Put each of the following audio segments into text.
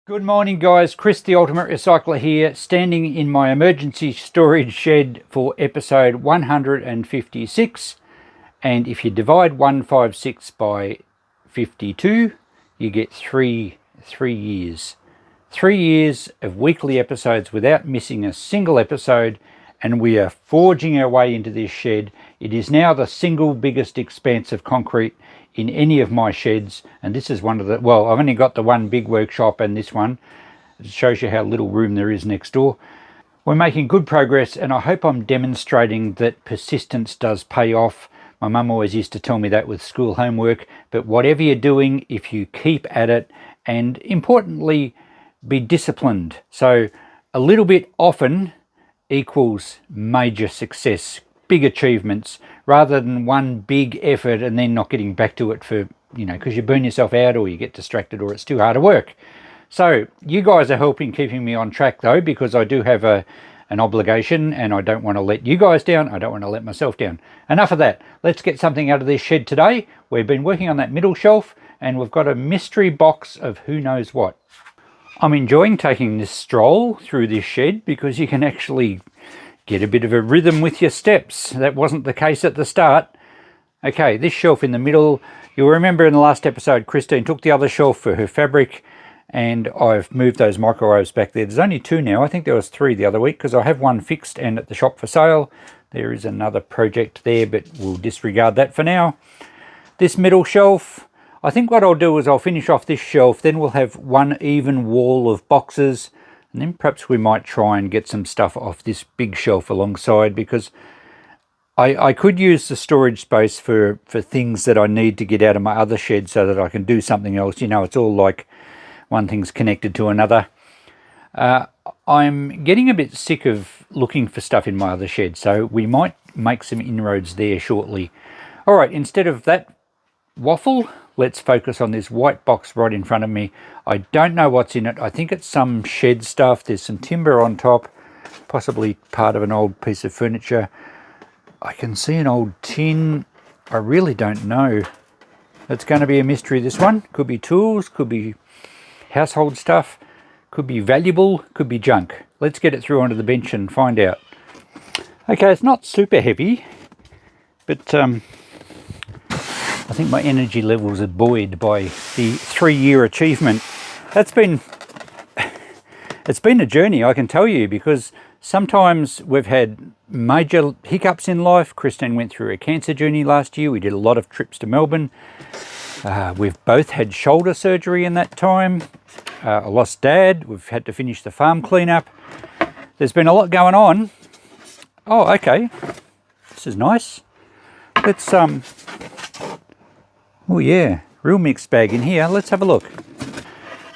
Good morning guys, Chris the Ultimate Recycler here, standing in my emergency storage shed for episode 156. And if you divide 156 by 52, you get three years. 3 years of weekly episodes without missing a single episode, and we are forging our way into this shed. It is now the single biggest expanse of concrete in any of my sheds, and this is one of the, well, I've only got the one big workshop and this one. It shows you how little room there is next door. We're making good progress, and I hope I'm demonstrating that persistence does pay off. My mum always used to tell me that with school homework, but whatever you're doing, if you keep at it, and importantly, be disciplined. So a little bit often equals major success, big achievements, rather than one big effort and then not getting back to it for, because you burn yourself out or you get distracted or it's too hard to work. So you guys are helping keeping me on track though, because I do have an obligation and I don't want to let you guys down. I don't want to let myself down. Enough of that. Let's get something out of this shed today. We've been working on that middle shelf and we've got a mystery box of who knows what. I'm enjoying taking this stroll through this shed because you can actually get a bit of a rhythm with your steps. That wasn't the case at the start. Okay, this shelf in the middle, you'll remember in the last episode Christine took the other shelf for her fabric, and I've moved those microwaves back there. There's only 2 now. I think there was 3 the other week because I have one fixed and at the shop for sale. There is another project there, but we'll disregard that for now. This middle shelf, I think what I'll do is I'll finish off this shelf, then we'll have one even wall of boxes, and then perhaps we might try and get some stuff off this big shelf alongside, because I could use the storage space for things that I need to get out of my other shed so that I can do something else. It's all like one thing's connected to another. I'm getting a bit sick of looking for stuff in my other shed, so we might make some inroads there shortly. All right, instead of that waffle, let's focus on this white box right in front of me. I don't know what's in it. I think it's some shed stuff. There's some timber on top, possibly part of an old piece of furniture. I can see an old tin. I really don't know. It's going to be a mystery, this one. Could be tools, could be household stuff, could be valuable, could be junk. Let's get it through onto the bench and find out. Okay, it's not super heavy, but I think my energy levels are buoyed by the 3-year achievement. It's been a journey, I can tell you, because sometimes we've had major hiccups in life. Christine went through a cancer journey last year. We did a lot of trips to Melbourne. We've both had shoulder surgery in that time. I lost Dad. We've had to finish the farm cleanup. There's been a lot going on. Oh, okay. This is nice. Let's oh yeah, real mixed bag in here. Let's have a look.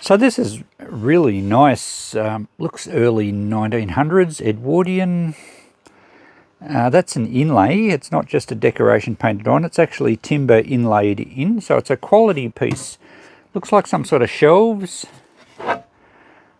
So this is really nice. Looks early 1900s, Edwardian. That's an inlay. It's not just a decoration painted on. It's actually timber inlaid in. So it's a quality piece. Looks like some sort of shelves.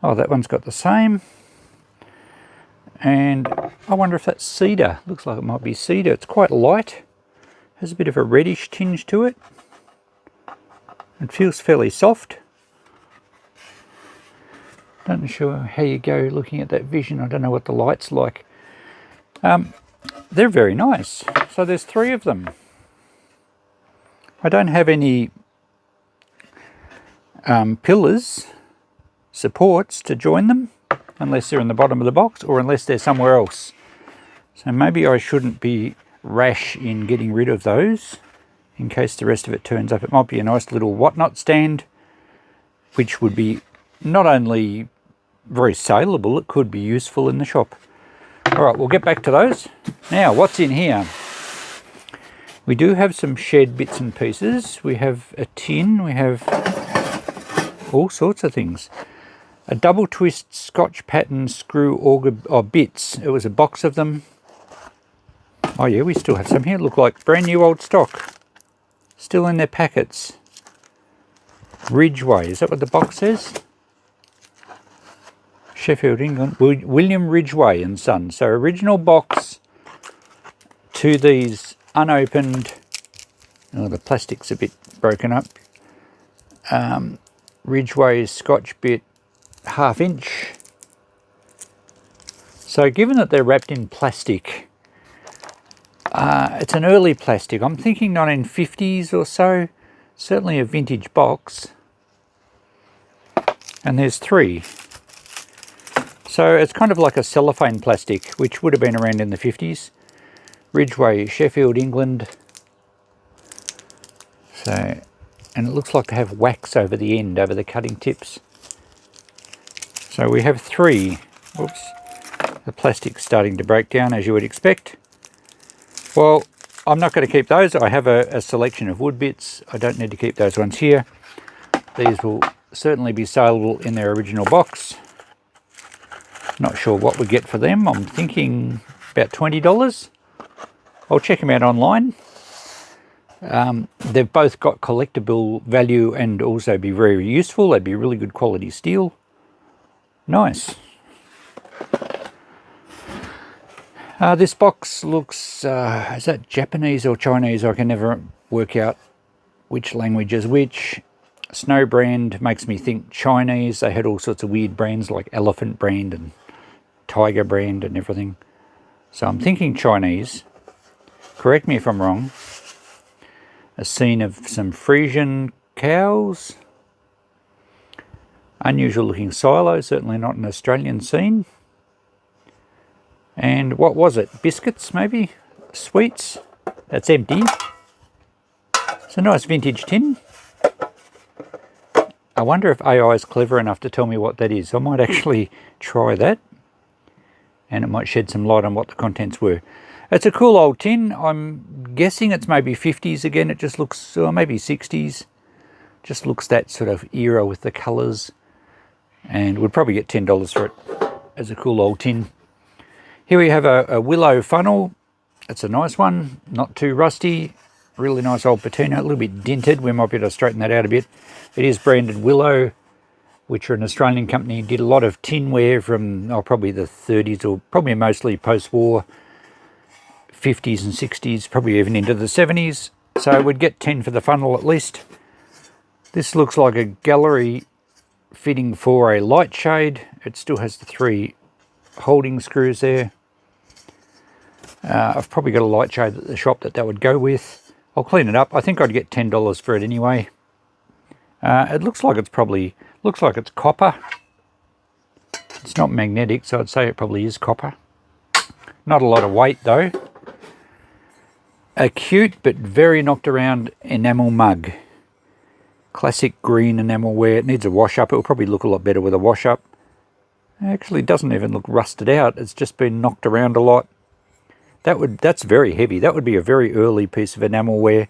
Oh, that one's got the same. And I wonder if that's cedar. Looks like it might be cedar. It's quite light. Has a bit of a reddish tinge to it. It feels fairly soft. Not sure how you go looking at that vision. I don't know what the light's like. They're very nice. So there's 3 of them. I don't have any pillars, supports to join them, unless they're in the bottom of the box or unless they're somewhere else. So maybe I shouldn't be rash in getting rid of those. In case the rest of it turns up, it might be a nice little whatnot stand, which would be not only very saleable, it could be useful in the shop. All right, we'll get back to those. Now, what's in here? We do have some shed bits and pieces. We have a tin, we have all sorts of things. A double twist Scotch pattern screw auger bits. It was a box of them. Oh yeah, we still have some here. Look like brand new old stock. Still in their packets. Ridgway, is that what the box says? Sheffield, England. William Ridgway and Son. So original box to these unopened. Oh, the plastic's a bit broken up. Ridgway Scotch bit 1/2 inch. So given that they're wrapped in plastic, it's an early plastic. I'm thinking 1950s or so, certainly a vintage box. And there's 3. So it's kind of like a cellophane plastic, which would have been around in the 50s. Ridgeway, Sheffield, England. So, and it looks like they have wax over the end, over the cutting tips. So we have 3. Oops. The plastic's starting to break down, as you would expect. Well, I'm not going to keep those. I have a selection of wood bits. I don't need to keep those ones here. These will certainly be saleable in their original box. Not sure what we get for them. I'm thinking about $20. I'll check them out online. They've both got collectible value and also be very useful. They'd be really good quality steel. Nice. This box looks, is that Japanese or Chinese? I can never work out which language is which. Snow brand makes me think Chinese. They had all sorts of weird brands like elephant brand and tiger brand and everything. So I'm thinking Chinese. Correct me if I'm wrong. A scene of some Frisian cows. Unusual looking silo, certainly not an Australian scene. And what was it? Biscuits, maybe? Sweets? That's empty. It's a nice vintage tin. I wonder if AI is clever enough to tell me what that is. I might actually try that. And it might shed some light on what the contents were. It's a cool old tin. I'm guessing it's maybe 50s again. It just looks, or maybe 60s. Just looks that sort of era with the colours. And we'd probably get $10 for it as a cool old tin. Here we have a willow funnel. It's a nice one, not too rusty. Really nice old patina, a little bit dented. We might be able to straighten that out a bit. It is branded Willow, which are an Australian company. Did a lot of tinware from probably the 30s, or probably mostly post-war, 50s and 60s, probably even into the 70s. So we'd get 10 for the funnel at least. This looks like a gallery fitting for a light shade. It still has the 3 holding screws there. I've probably got a light shade at the shop that would go with. I'll clean it up. I think I'd get $10 for it anyway. It looks like it's copper. It's not magnetic, so I'd say it probably is copper. Not a lot of weight though. A cute but very knocked around enamel mug. Classic green enamelware. It needs a wash up. It will probably look a lot better with a wash up. Actually, it doesn't even look rusted out. It's just been knocked around a lot. That's very heavy. That would be a very early piece of enamelware.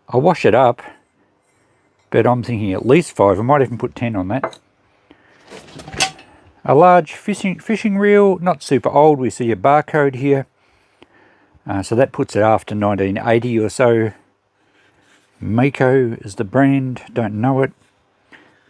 I'll wash it up, but I'm thinking at least 5. I might even put 10 on that. A large fishing reel, not super old. We see a barcode here. So that puts it after 1980 or so. Mako is the brand. Don't know it.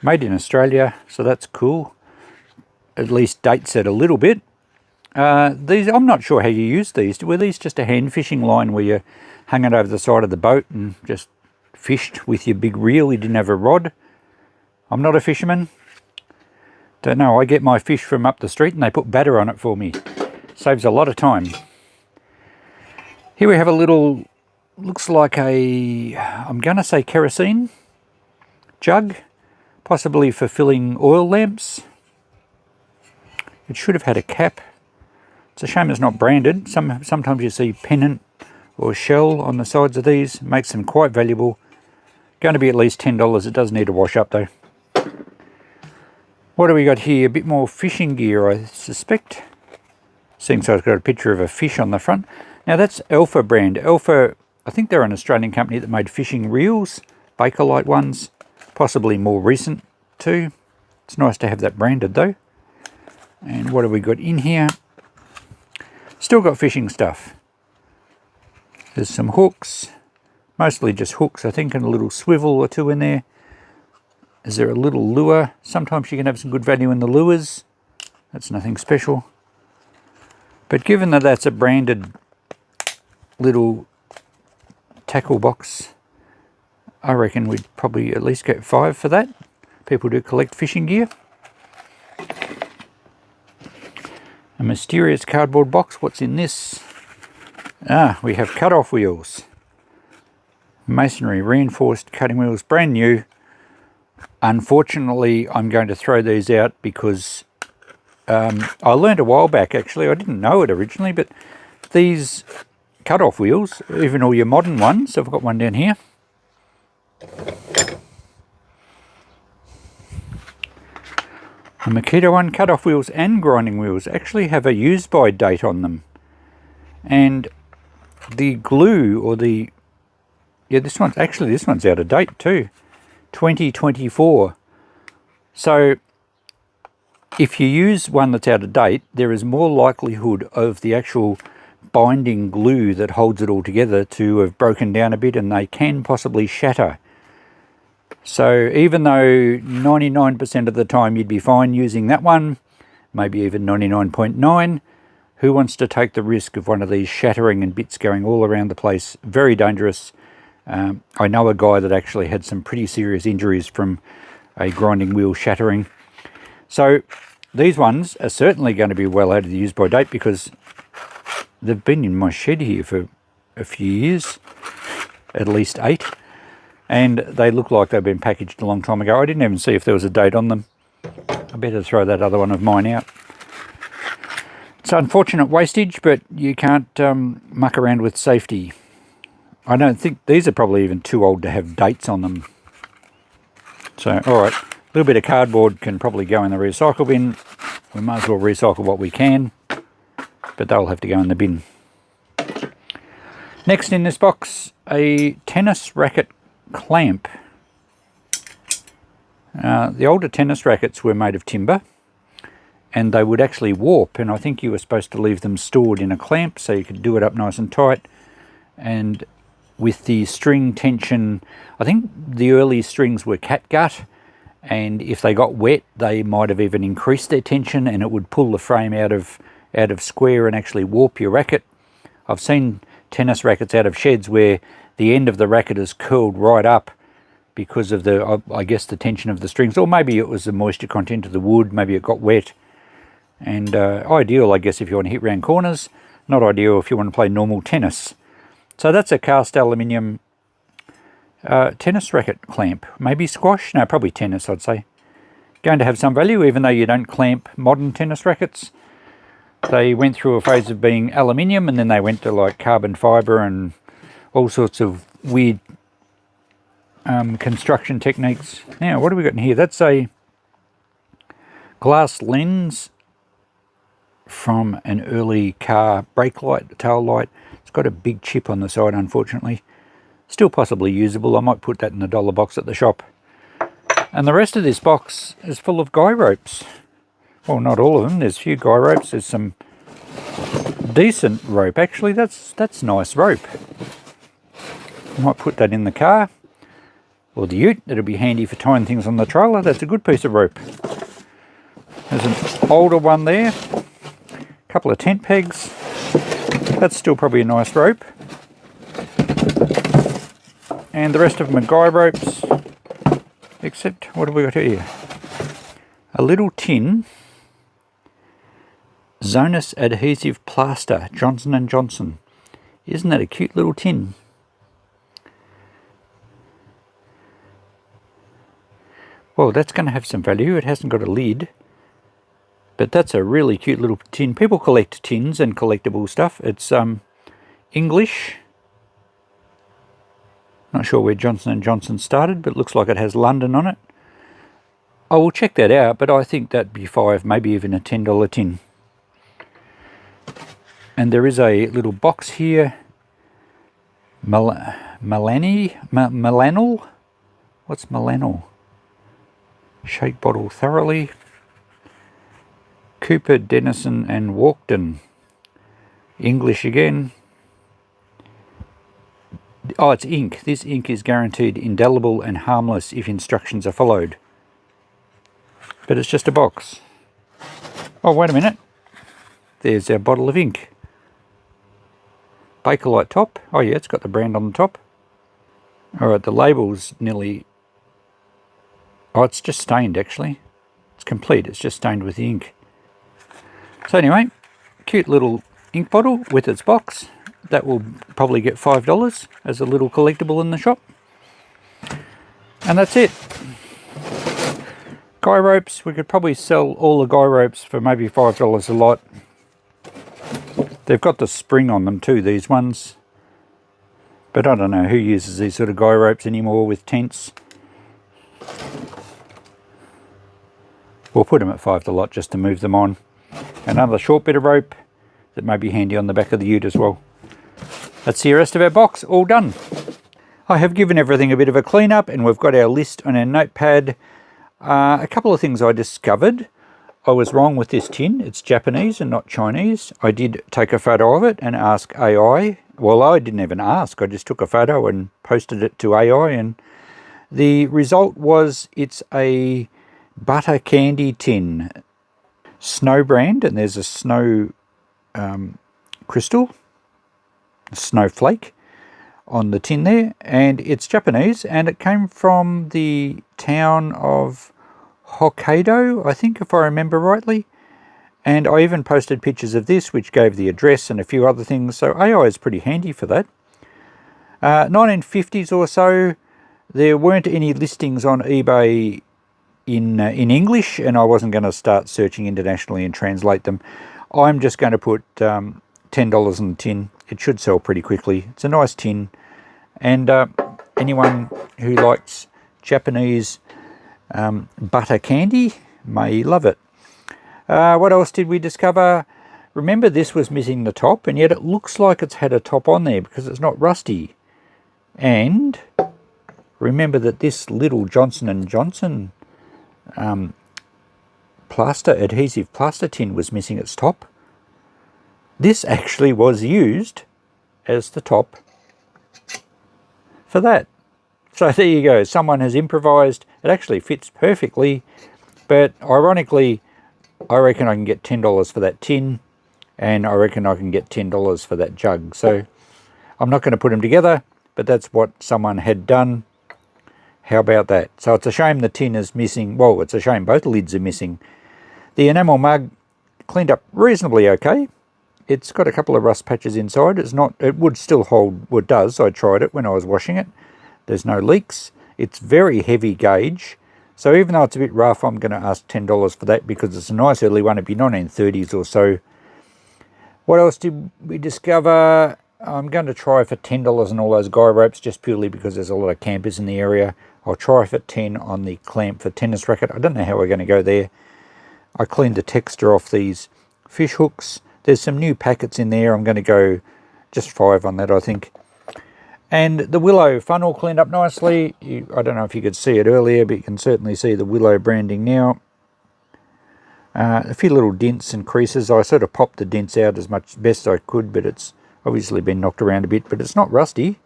Made in Australia, so that's cool. At least dates it a little bit. These, I'm not sure how you use these. Were these just a hand fishing line where you hung it over the side of the boat and just fished with your big reel? You didn't have a rod? I'm not a fisherman. Don't know. I get my fish from up the street and they put batter on it for me. Saves a lot of time. Here we have a little, looks like I'm going to say kerosene jug, possibly for filling oil lamps. It should have had a cap. It's a shame it's not branded. Sometimes you see pennant or shell on the sides of these. Makes them quite valuable. Going to be at least $10. It does need a wash up though. What do we got here? A bit more fishing gear, I suspect. Seeing so it's got a picture of a fish on the front. Now that's Alpha brand. Alpha, I think they're an Australian company that made fishing reels, Bakelite ones, possibly more recent too. It's nice to have that branded though. And what have we got in here? Still got fishing stuff. There's some hooks, mostly just hooks I think, and a little swivel or 2 in there. Is there a little lure? Sometimes you can have some good value in the lures. That's nothing special. But given that that's a branded little tackle box, I reckon we'd probably at least get 5 for that. People do collect fishing gear. A mysterious cardboard box. What's in this? Ah, we have cut-off wheels. Masonry reinforced cutting wheels, brand new. Unfortunately, I'm going to throw these out because I learned a while back, actually, I didn't know it originally, but these cut-off wheels, even all your modern ones, I've got one down here. The Makita one, cut-off wheels and grinding wheels actually have a use-by date on them. And the glue, or the... yeah, this one's out of date too. 2024. So if you use one that's out of date, there is more likelihood of the actual binding glue that holds it all together to have broken down a bit, and they can possibly shatter. So even though 99% of the time you'd be fine using that one, maybe even 99.9, who wants to take the risk of one of these shattering and bits going all around the place? Very dangerous. I know a guy that actually had some pretty serious injuries from a grinding wheel shattering. So these ones are certainly going to be well out of the use-by date because they've been in my shed here for a few years, at least 8. And they look like they've been packaged a long time ago. I didn't even see if there was a date on them. I better throw that other one of mine out. It's unfortunate wastage, but you can't muck around with safety. I don't think these are probably even too old to have dates on them. So, alright, a little bit of cardboard can probably go in the recycle bin. We might as well recycle what we can, but they'll have to go in the bin. Next in this box, a tennis racket clamp. The older tennis rackets were made of timber, and they would actually warp, and I think you were supposed to leave them stored in a clamp so you could do it up nice and tight. And with the string tension, I think the early strings were catgut, and if they got wet they might have even increased their tension, and it would pull the frame out of square and actually warp your racket. I've seen tennis rackets out of sheds where the end of the racket is curled right up because of the, I guess, the tension of the strings, or maybe it was the moisture content of the wood, maybe it got wet. And ideal, I guess, if you want to hit round corners, not ideal if you want to play normal tennis. So that's a cast aluminium tennis racket clamp. Maybe squash? No, probably tennis, I'd say. Going to have some value, even though you don't clamp modern tennis rackets. They went through a phase of being aluminium, and then they went to like carbon fibre and all sorts of weird construction techniques. Now, what have we got in here? That's a glass lens from an early car brake light, tail light. It's got a big chip on the side, unfortunately. Still possibly usable. I might put that in the dollar box at the shop. And the rest of this box is full of guy ropes. Well, not all of them. There's a few guy ropes. There's some decent rope. Actually, that's nice rope. I might put that in the car or the ute. That'll be handy for tying things on the trailer. That's a good piece of rope. There's an older one there. A couple of tent pegs. That's still probably a nice rope. And the rest of them are guy ropes. Except, what have we got here? A little tin. Zonus adhesive plaster, Johnson & Johnson. Isn't that a cute little tin? Well, that's going to have some value. It hasn't got a lid. But that's a really cute little tin. People collect tins and collectible stuff. It's English. Not sure where Johnson & Johnson started, but it looks like it has London on it. I will check that out, but I think that'd be $5, maybe even a $10 tin. And there is a little box here. Melanol? What's Melanol? Shake bottle thoroughly. Cooper, Dennison and Walkden. English again. Oh, it's ink. This ink is guaranteed indelible and harmless if instructions are followed. But it's just a box. Oh, wait a minute. There's our bottle of ink. Bakelite top. Oh yeah, it's got the brand on the top. Alright, the label's nearly... Oh, it's just stained actually. It's complete, it's just stained with the ink. So anyway, cute little ink bottle with its box. That will probably get $5 as a little collectible in the shop. And that's it. Guy ropes, we could probably sell all the guy ropes for maybe $5 a lot. They've got the spring on them too, these ones. But I don't know who uses these sort of guy ropes anymore with tents. We'll put them at $5 a lot just to move them on. Another short bit of rope that may be handy on the back of the ute as well. That's the rest of our box, all done. I have given everything a bit of a clean up, and we've got our list on our notepad. A couple of things I discovered. I was wrong with this tin. It's Japanese and not Chinese. I did take a photo of it and ask AI. Well, I didn't even ask. I just took a photo and posted it to AI, and the result was it's a butter candy tin. Snow brand, and there's a snow crystal, snowflake on the tin there, and it's Japanese, and it came from the town of Hokkaido, I think, if I remember rightly. And I even posted pictures of this, which gave the address and a few other things, so AI is pretty handy for that. 1950s or so, there weren't any listings on eBay in English, and I wasn't going to start searching internationally and translate them. I'm just going to put $10 in the tin. It should sell pretty quickly. It's a nice tin, and anyone who likes Japanese butter candy may love it. What else did we discover? Remember, this was missing the top, and yet it looks like it's had a top on there because it's not rusty. And remember that this little Johnson & Johnson adhesive plaster tin was missing its top. This actually was used as the top for that. So there you go. Someone has improvised. It actually fits perfectly, but ironically, I reckon I can get $10 for that tin, and I reckon I can get $10 for that jug. So I'm not going to put them together, but that's what someone had done. How about that? So it's a shame the tin is missing. Well, it's a shame both lids are missing. The enamel mug cleaned up reasonably okay. It's got a couple of rust patches inside. It would still hold, well, it does. I tried it when I was washing it. There's no leaks. It's very heavy gauge. So even though it's a bit rough, I'm going to ask $10 for that because it's a nice early one. It'd be 1930s or so. What else did we discover? I'm going to try for $10 on all those guy ropes, just purely because there's a lot of campers in the area. I'll try for 10 on the clamp for tennis racket. I don't know how we're going to go there. I cleaned the texture off these fish hooks. There's some new packets in there. I'm going to go just 5 on that, I think. And the willow funnel cleaned up nicely. I don't know if you could see it earlier, but you can certainly see the willow branding now. A few little dents and creases. I sort of popped the dents out as best I could, but it's obviously been knocked around a bit, but it's not rusty.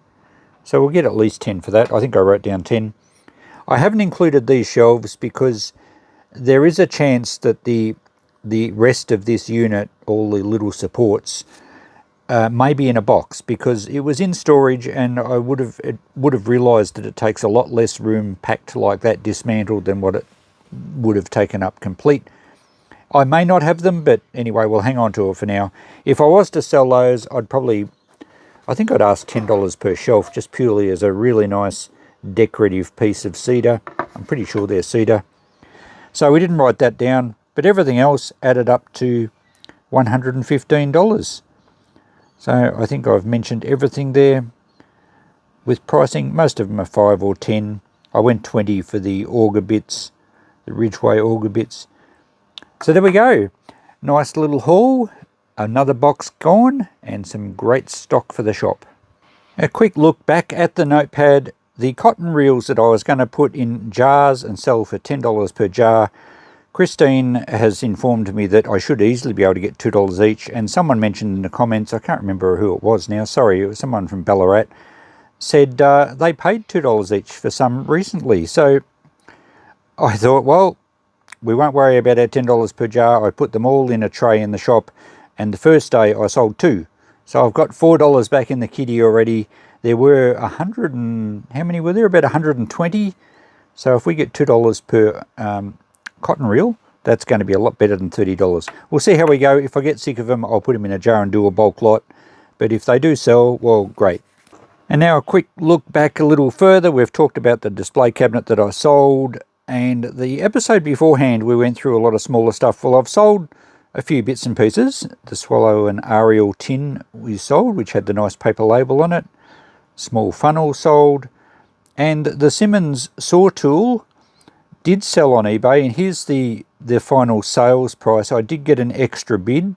So we'll get at least 10 for that. I think I wrote down 10. I haven't included these shelves because there is a chance that the rest of this unit, all the little supports, may be in a box, because it was in storage, and I would have realised that it takes a lot less room packed like that dismantled than what it would have taken up complete. I may not have them, but anyway, we'll hang on to it for now. If I was to sell those, I think I'd ask $10 per shelf, just purely as a really nice decorative piece of cedar. I'm pretty sure they're cedar. So we didn't write that down, but everything else added up to $115. So I think I've mentioned everything there. With pricing, most of them are 5 or 10. I went 20 for the auger bits, the Ridgeway auger bits. So there we go. Nice little haul. Another box gone, and some great stock for the shop. A quick look back at the notepad. The cotton reels that I was going to put in jars and sell for $10 per jar, Christine has informed me that I should easily be able to get $2 each, and someone mentioned in the comments, I can't remember who it was now, sorry, it was someone from Ballarat, said they paid $2 each for some recently. So I thought, well, we won't worry about our $10 per jar. I put them all in a tray in the shop, and the first day I sold 2. So I've got $4 back in the kitty already. There were 100 and, how many were there? About 120. So if we get $2 per cotton reel, That's going to be a lot better than $30. We'll see how we go. If I get sick of them, I'll put them in a jar and do a bulk lot. But if they do sell, well, great. And now a quick look back a little further. We've talked about the display cabinet that I sold. And the episode beforehand, we went through a lot of smaller stuff. Well, I've sold a few bits and pieces. The Swallow and Ariel tin we sold, which had the nice paper label on it. Small funnel sold. And the Simmons saw tool did sell on eBay, and here's the final sales price. I did get an extra bid,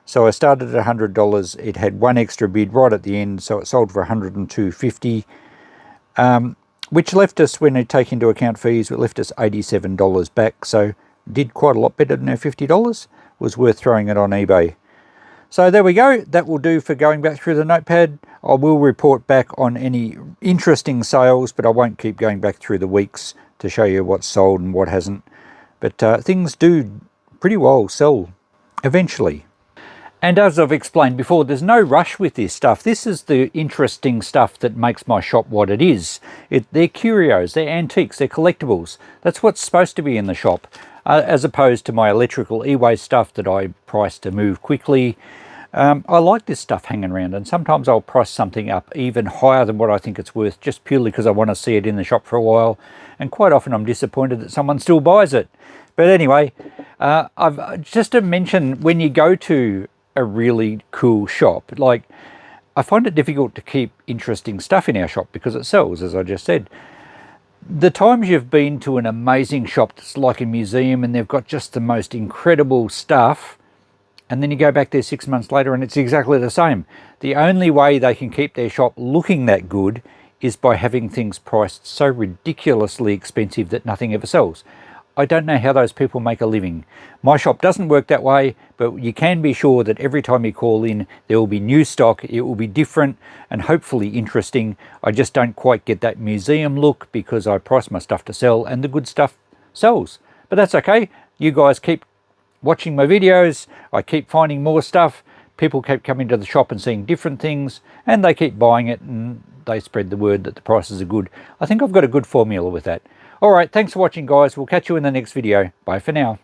so I started at $100. It had one extra bid right at the end, so it sold for $102.50, which left us, when you take into account fees, it left us $87 back, so did quite a lot better than our $50. Was worth throwing it on eBay. So there we go. That will do for going back through the notepad. I will report back on any interesting sales, but I won't keep going back through the weeks to show you what's sold and what hasn't. But things do pretty well sell eventually. And as I've explained before, there's no rush with this stuff. This is the interesting stuff that makes my shop what it is. They're curios, they're antiques, they're collectibles. That's what's supposed to be in the shop, as opposed to my electrical e-waste stuff that I price to move quickly. I like this stuff hanging around, and sometimes I'll price something up even higher than what I think it's worth, just purely because I want to see it in the shop for a while, and quite often I'm disappointed that someone still buys it. But anyway, just to mention, when you go to a really cool shop, like, I find it difficult to keep interesting stuff in our shop because it sells, as I just said. The times you've been to an amazing shop that's like a museum and they've got just the most incredible stuff, and then you go back there 6 months later and it's exactly the same. The only way they can keep their shop looking that good is by having things priced so ridiculously expensive that nothing ever sells. I don't know how those people make a living. My shop doesn't work that way, but you can be sure that every time you call in, there will be new stock. It will be different and hopefully interesting. I just don't quite get that museum look because I price my stuff to sell and the good stuff sells. But that's okay. You guys keep watching my videos. I keep finding more stuff. People keep coming to the shop and seeing different things, and they keep buying it, and they spread the word that the prices are good. I think I've got a good formula with that. All right, thanks for watching, guys. We'll catch you in the next video. Bye for now.